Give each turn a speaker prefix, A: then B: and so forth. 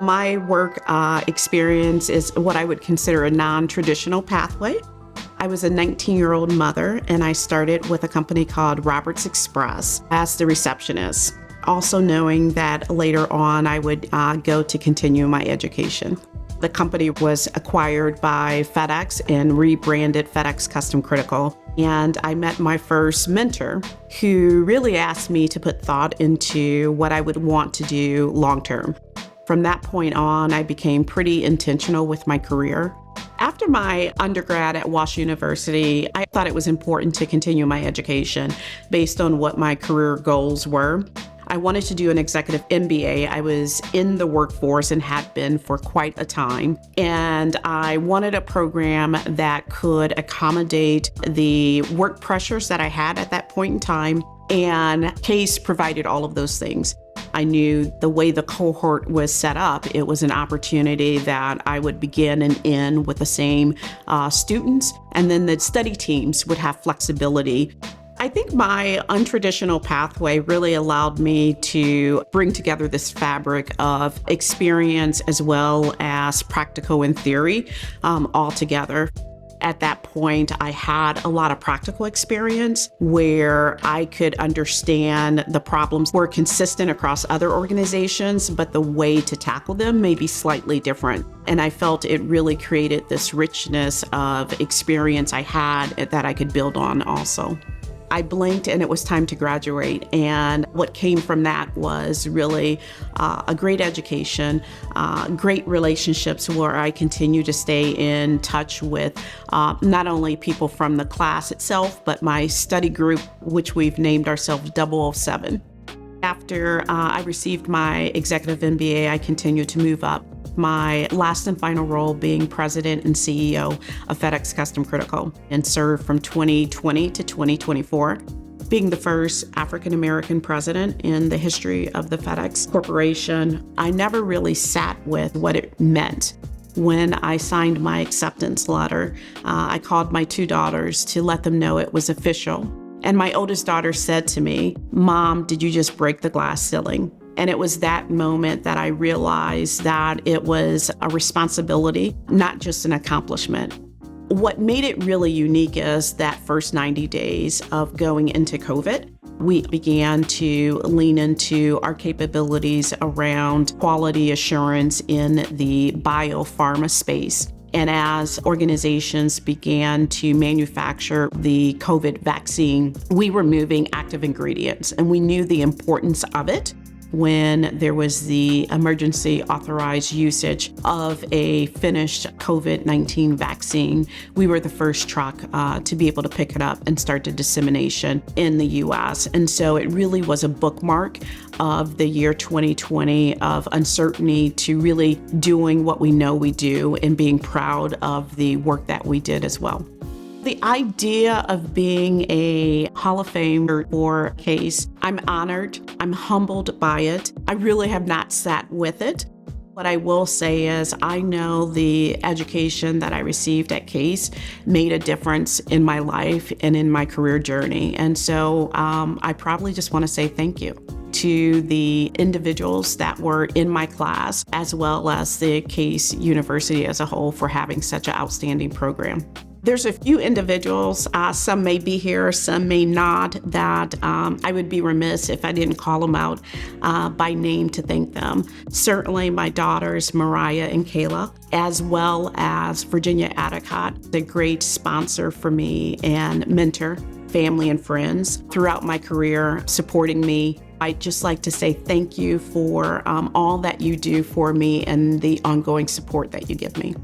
A: My work experience is what I would consider a non-traditional pathway. I was a 19-year-old mother, and I started with a company called Roberts Express as the receptionist, also knowing that later on I would go to continue my education. The company was acquired by FedEx and rebranded FedEx Custom Critical. And I met my first mentor who really asked me to put thought into what I would want to do long term. From that point on, I became pretty intentional with my career. After my undergrad at Walsh University, I thought it was important to continue my education based on what my career goals were. I wanted to do an executive MBA. I was in the workforce and had been for quite a time. And I wanted a program that could accommodate the work pressures that I had at that point in time. And CASE provided all of those things. I knew the way the cohort was set up, it was an opportunity that I would begin and end with the same students. And then the study teams would have flexibility. I think my untraditional pathway really allowed me to bring together this fabric of experience as well as practical and theory all together. At that point, I had a lot of practical experience where I could understand the problems were consistent across other organizations, but the way to tackle them may be slightly different. And I felt it really created this richness of experience I had that I could build on also. I blinked and it was time to graduate. And what came from that was really a great education, great relationships where I continue to stay in touch with not only people from the class itself, but my study group, which we've named ourselves WSOM. After I received my executive MBA, I continued to move up. My last and final role being president and CEO of FedEx Custom Critical and served from 2020 to 2024, being the first African-American president in the history of the FedEx Corporation. I never really sat with what it meant. When I signed my acceptance letter, I called my two daughters to let them know it was official. And my oldest daughter said to me, "Mom, did you just break the glass ceiling?" And it was that moment that I realized that it was a responsibility, not just an accomplishment. What made it really unique is that first 90 days of going into COVID, we began to lean into our capabilities around quality assurance in the biopharma space. And as organizations began to manufacture the COVID vaccine, we were moving active ingredients, and we knew the importance of it. When there was the emergency authorized usage of a finished COVID-19 vaccine, we were the first truck to be able to pick it up and start the dissemination in the US. And so it really was a bookmark of the year 2020 of uncertainty to really doing what we know we do and being proud of the work that we did as well. The idea of being a Hall of Famer for CASE, I'm honored, I'm humbled by it. I really have not sat with it. What I will say is I know the education that I received at CASE made a difference in my life and in my career journey. And so I probably just want to say thank you to the individuals that were in my class, as well as the CASE University as a whole for having such an outstanding program. There's a few individuals, some may be here, some may not, that I would be remiss if I didn't call them out by name to thank them. Certainly my daughters, Mariah and Kayla, as well as Virginia Adicott, the great sponsor for me and mentor, family and friends throughout my career, supporting me. I'd just like to say thank you for all that you do for me and the ongoing support that you give me.